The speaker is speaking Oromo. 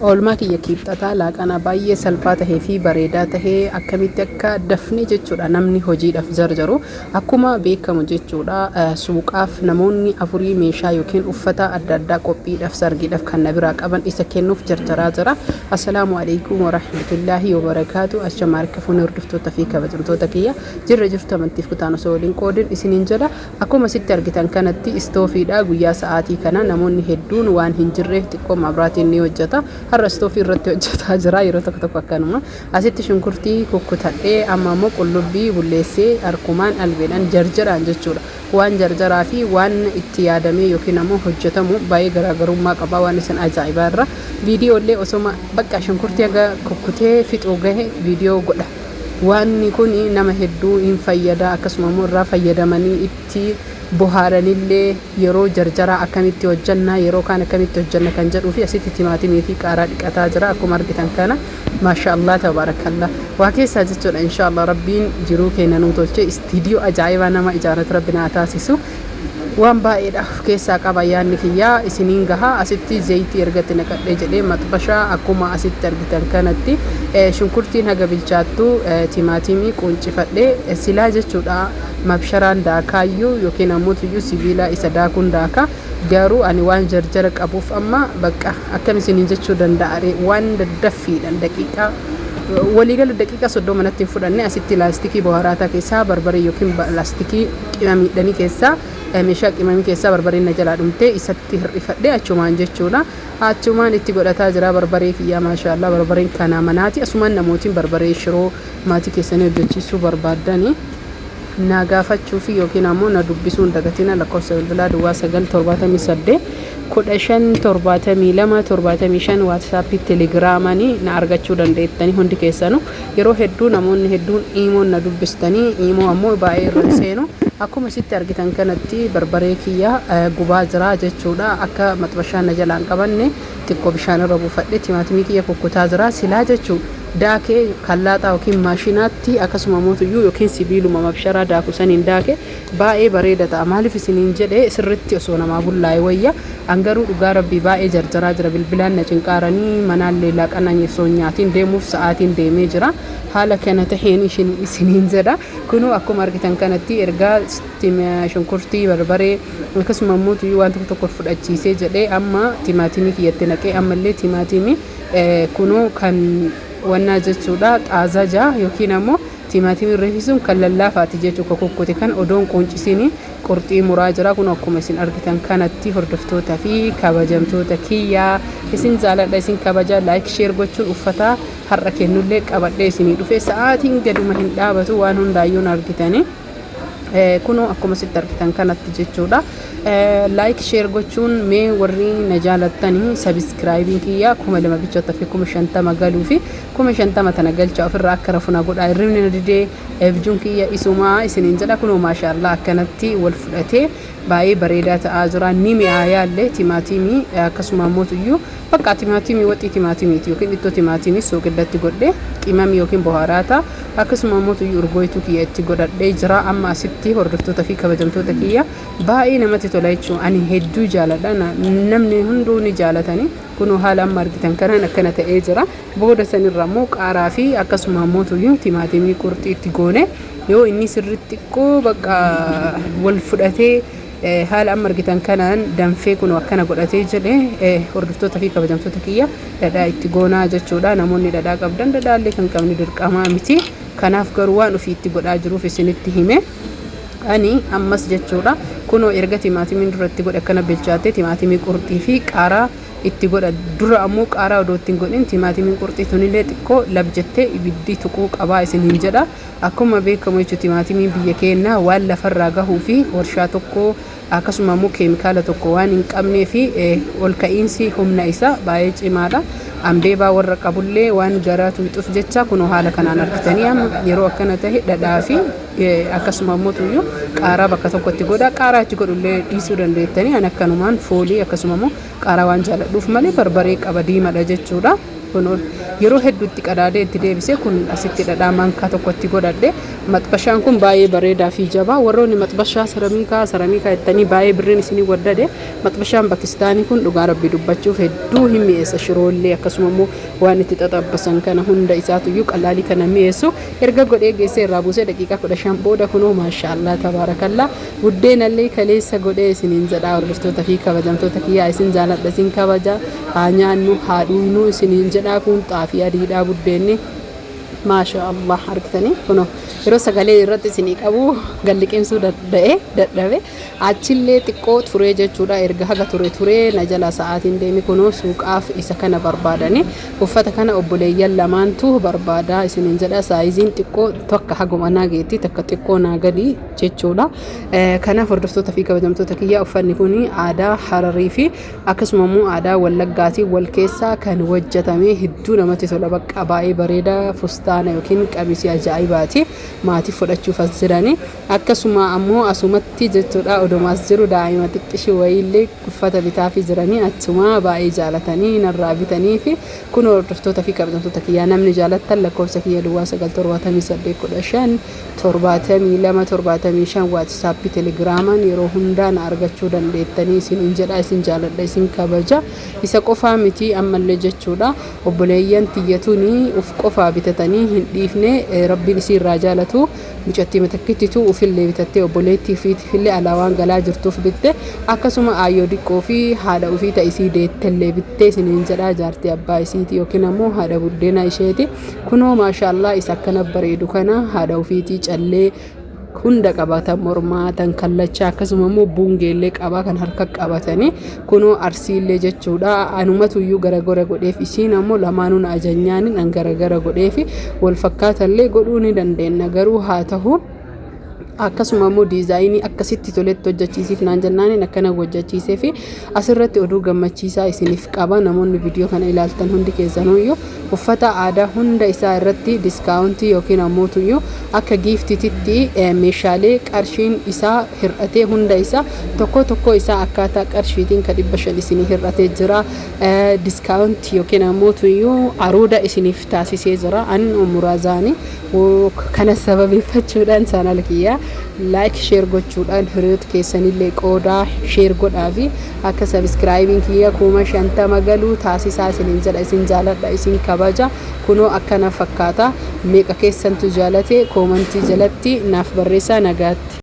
oolmaa kiyya kiibxataa laaqana baay'ee salphaa tahee fi bareedaa tahee akkamitti akka dafne jechuudha namni hojiidhaaf jarjaru akkuma beekamu jechuudha suuqaaf namoonni afurii meeshaa yookiin uffata adda addaa qophiidhaaf sargiidhaaf kan na biraa qaban isa kennuuf jarjaraa jira. Assalaamu alaykum wa rahmatullaahi wa barakaatu. Ashamaa harkafuun hordoftoota fi kabajamtoota kiyya jirra jirtu amantiif kutaan osoo waliin qoodin isiniin jedha. Akkuma sitti argitan kanatti istoofiidha guyyaa sa'aatii kana namoonni hedduun waan hin jirreef xiqqoo mabraatiin ni hojjeta. Har'a istoofii irratti hojjetaa jira yeroo tokko tokko akkanuma asitti shunkurtii kukkutadhee amma immoo qullubbii bulleessee harkumaan albeedhaan jarjaraan jechuudha. Waan jarjaraa fi waan itti yaadamee yookiin ammoo hojjetamu baay'ee garaagarummaa qaba waan isin ajaa'ibaa irra viidiyoolee osoma bakka shunkurtii aga kukkutee fixuu gahe viidiyoo godha. Waan kun nama hedduu hin fayyada akkasuma immoo irraa fayyadamanii itti bohaaranillee yeroo jarjaraa akkamitti hojjanna yeroo kaan akkamitti hojjanna kan jedhuu fi asitti timaatimii fi qaaraa dhiqataa jira akkuma argitan kana maashaallah tabarakallah waa keessaa jechuudha inshaallah rabbiin jiruu keenya nuu tolche istiidiyoo ajaa'ibaa nama ijaarrate rabbi naa taasisu waan baay'eedhaaf keessaa qaba yaanni kiyyaa isiniin gahaa asitti zayitii ergatti naqadhee jedhee maxbashaa akkuma asitti argitan kanatti shunkurtiin haga bilchaattu timaatimii quncifadhee silaa jechuudha mabsharaan daakaayyuu yookiin ammoo tuyyuu sibiilaa isa daakuun daaka garuu ani waan jarjara qabuuf amma bakka akkam isiniin jechuu danda'a waan daddaffiidhaan daqiiqaa waliigala daqiiqaa 30 manatti hin fudhanne asitti laastikii bohaaraataa keessaa barbarii yookiin laastikii qimamiidhanii keessaa meeshaa qimamii keessaa barbarii na jalaa dhumtee isatti hir'ifadhee achumaan jechuudha. Achumaan itti godhataa jira barbaree kiyyaa maashaallah barbariin kana manaati asumaan namootiin barbaree shiroo maatii keessanii hojjechiisuu barbaadanii na gaafachuu fi yookiin ammoo na dubbisuun dagatina lakkoofsa bilbilaa duwwaa 978 1572 WhatsApp Telegramanii na argachuu dandeettanii hundi keessanuu yeroo hedduu namoonni hedduun iimoon na dubbistanii iimoo ammoo baay'ee irra seenu akkuma sitti argitan kanatti barbaree kiyya gubaa jira jechuudha akka maxbashaan na jalaan qabanne xiqqoo bishaan irra buufadhe timaatimii kiyya kukkutaa jira silaa jechuudha daakee kallaaxaa yookiin maashinaatti akkasuma mootuyyuu yookiin sibiiluma mabsharaa daaku saniin daake baay'ee bareeda ta'a maaliif isiniin jedhee sirritti osoo namaa bullaa'e wayya angaruu dhugaa rabbii baay'ee jarjaraa jira bilbilaan na cinqaaranii manaallee laaqanaan yesoon nyaatiin deemuuf sa'aatiin deemee jira haala kana taheen isiniin jedha kunuu akkuma argitan kanatti ergaa shunkurtii barbaree akkasuma mootuyyuu waan tokko tokko fudhachiisee jedhee amma timaatimii kiyyatti naqee ammallee timaatimii kunuu kan wanna jechuudha xaazaja yookiin ammoo timaatimii reefisuun kan lallaafaati jechuudha kukkute kan odoon quncisini qurxii muraa jira kun akkuma isin argitan kanatti hordoftoota fi kabajamtoota kiyyaa isin jaaladha isin kabaja like share gochuun uffata har'a kennullee qabadhee isinii dhufe sa'aatiin gaduma hin dhaabatu waan hundaayyuun argitanii kunoo akkuma sitti argitan kanatti jechuudha like share gochuun mee warri na jaalattanii subscribing kiyya 2000 bichoota fi 50 galuu fi 50 tana galcha ofirraa akka rafuna godha irrimni na didee ebjuun kiyya isumaa isiniin jedha kunoo maashaallah akkanatti wal fudhatee baay'ee bareedaa ta'aa jira ni mi'aayaallee timaatimii akkasuma mootuyyuu bakka timaatimii waxii timaatimiiti yookiin ittoo timaatimii soogidatti godhee qimamii yookiin bohaaraata akkasuma mootuyyuu urgooytuu kiyya itti godhadhee jira amma asitti hordoftoota fi kabajamtoota kiyya baay'ee namatti tola jechuun ani hedduu jaaladha namni hunduu ni jaalatanii kunoo haala amma argitan kanaan akkana ta'ee jira booda sanirra immoo qaaraa fi akkasuma mootuyyuu timaatimii qurxii itti goone yoo inni sirriitti xiqqoo bakka wal fudhatee haala amma argitan kanaan danfee kun akkana godhatee jedhee hordoftoota fi kabajamtoota kiyya dhadhaa itti goonaa jechuudha namoonni dhadhaa qabdan dhadhaallee kan qabni dirqamaa miti kanaaf garuu waan ofii itti godhaa jiruuf isinitti hime ani ammas jechuudha kunoo erga timaatimiin duratti godhe akkana bilchaate timaatimii qurxii fi qaaraa itti godha dura ammoo qaaraa odoo ittiin godhin timaatimii qurxii tunillee xiqqoo labjettee ibiddi tuquu qabaa isiniin jedha akkuma beekamu jechuudha timaatimii biyya keenyaa waan lafarraa gahuu fi warshaa tokko akkasuma immoo keemikaala tokko waan hin qabnee fi ol ka'iinsi humna isaa baay'ee cimaadha ambeebaa warra qabullee waan garaatu hixuuf jecha kunoo haala kanaan argitanii yeroo akkana tahe dhadhaa fi akkasuma immoo tuyyuu qaaraa bakka tokkotti godha qaaraa achi godhullee dhiisuu dandeettanii an akkanumaan foolii akkasuma immoo qaaraa waan jaaladhuuf malee barbaree qaba diimadha jechuudha Kun yeroo hedduutti qadaadee itti deebisee kun asitti dhadhaa mankaa tokkotti godhadhe maxbashaan kun baay'ee bareedaa fi jabaa warroonni maxbashaa saramiikaa ittanii baay'ee birriin isinii waddade maxbashaan Pakistaanii kun dhugaa rabbi dubbachuuf hedduu hin mi'eessa shiroollee akkasuma immoo waan itti xaxabbasan kana hunda isaatu iyyuu qalaalii kana mi'eessu erga godhee geessee irraa buusee daqiiqaa 15 booda kunoo maashaallah tabaarakallaa buddeenallee kaleessa godhee isiniin jedhaa hordoftoota fi kabajamtoota kiyyaa isin jaaladha isin kabaja haa nyaannu haa dhugnuu isiniin jedhaa kun xaafii adiidhaa buddeenni maashaallah argitanii kunoo yeroo sagalee irratti isinii qabu galliqeensuu dadhabe achillee xiqqoo turee jechuudha erga haga turee na jala sa'aatiin deemi kunoo suuqaaf isa kana barbaadani uffata kana obboleeyyan lamaantu barbaadaa isiniin jedha saayiziin xiqqoo tokko haguma naageetti takka xiqqoo naagadi jechuudha kanaaf hordoftoota fi kabajamtoota kiyyaa uffanni kun aadaa Hararii fi akkasuma immoo aadaa Wallaggaatiin wal keessaa kan hojjetame hedduu namatti tola bakka baay'ee bareeda fustaana yookiin qamisii ajaa'ibaati maatii fudhachuuf as jirani akkasuma ammoo asumatti jechuudha odomaas jiru daa'ima xiqqishii wayiillee uffata bitaa fi jiranii achuma baay'ee jaalatanii narraa bitanii fi kun hordoftoota fi kabajamtoota kiyyaa namni jaalattan lakkoofsa kiyya duwwaa 97815 7275 waatsaappii telegiraamaan yeroo hundaan argachuu dandeettanii isin jedha isin jaaladha isin kabaja isa qofaa miti ammallee jechuudha obboleeyyan tiyyatuuni uf qofaa bitatanii hin dhiifne rabbiin isii irraa jaalatu mucattii matakkittitu ufillee bitattee obboleettii fi fillee alaawaan galaa jirtuuf bitte akkasuma aayyoo diqqoo fi haadha ufii ta'isii deettellee bittee isiniin jedhaa jaartii abbaa isiiti yookiin ammoo haadha buddeena isheeti kunoo maashaallah isa akkana bareedu kana haadha ufiitii callee hunda qabatan mormaa tan kallacha akkasuma immoo bungeellee qabaa kan harka qabatanii kunoo arsiillee jechuudha anumatu iyyuu garagara godheef isiin ammoo lamaanuun ajanyaanin an garagara godheef wal fakkaatallee godhuu ni dandeenya garuu haa ta'u akkasuma immoo diizaayinii akkasitti toletti hojjechiisiif naan jennaan akkana hojjechiisee fi asirratti oduu gammachiisaa isiniif qaba namoonni viidiyoo kana ilaaltan hundi keessanuu uffata aadaa hunda isaa irratti diskaawuntii yookiin ammoo tuyyuu akka giiftiitti meeshaalee qarshiin isaa hir'atee hunda isaa tokko isaa akkaataa qarshiitiin ka 500 isinii hir'atee jira diskaawuntii yookiin ammoo tuyyuu aruuda isiniif taasisee jira an umuraazaani kana sababeeffachuudhaan chaanal kiyyaa like share gochuudhaan hiriyoota keessanillee qoodaa share godhaa fi akka subscribing kiyya 50 galuu taasisaa isiniin jedha isin jaaladha isin kabaja kunoo akkana fakkaata meeqa keessantu jaalate koomentii jalatti naaf barreessaa nagaatti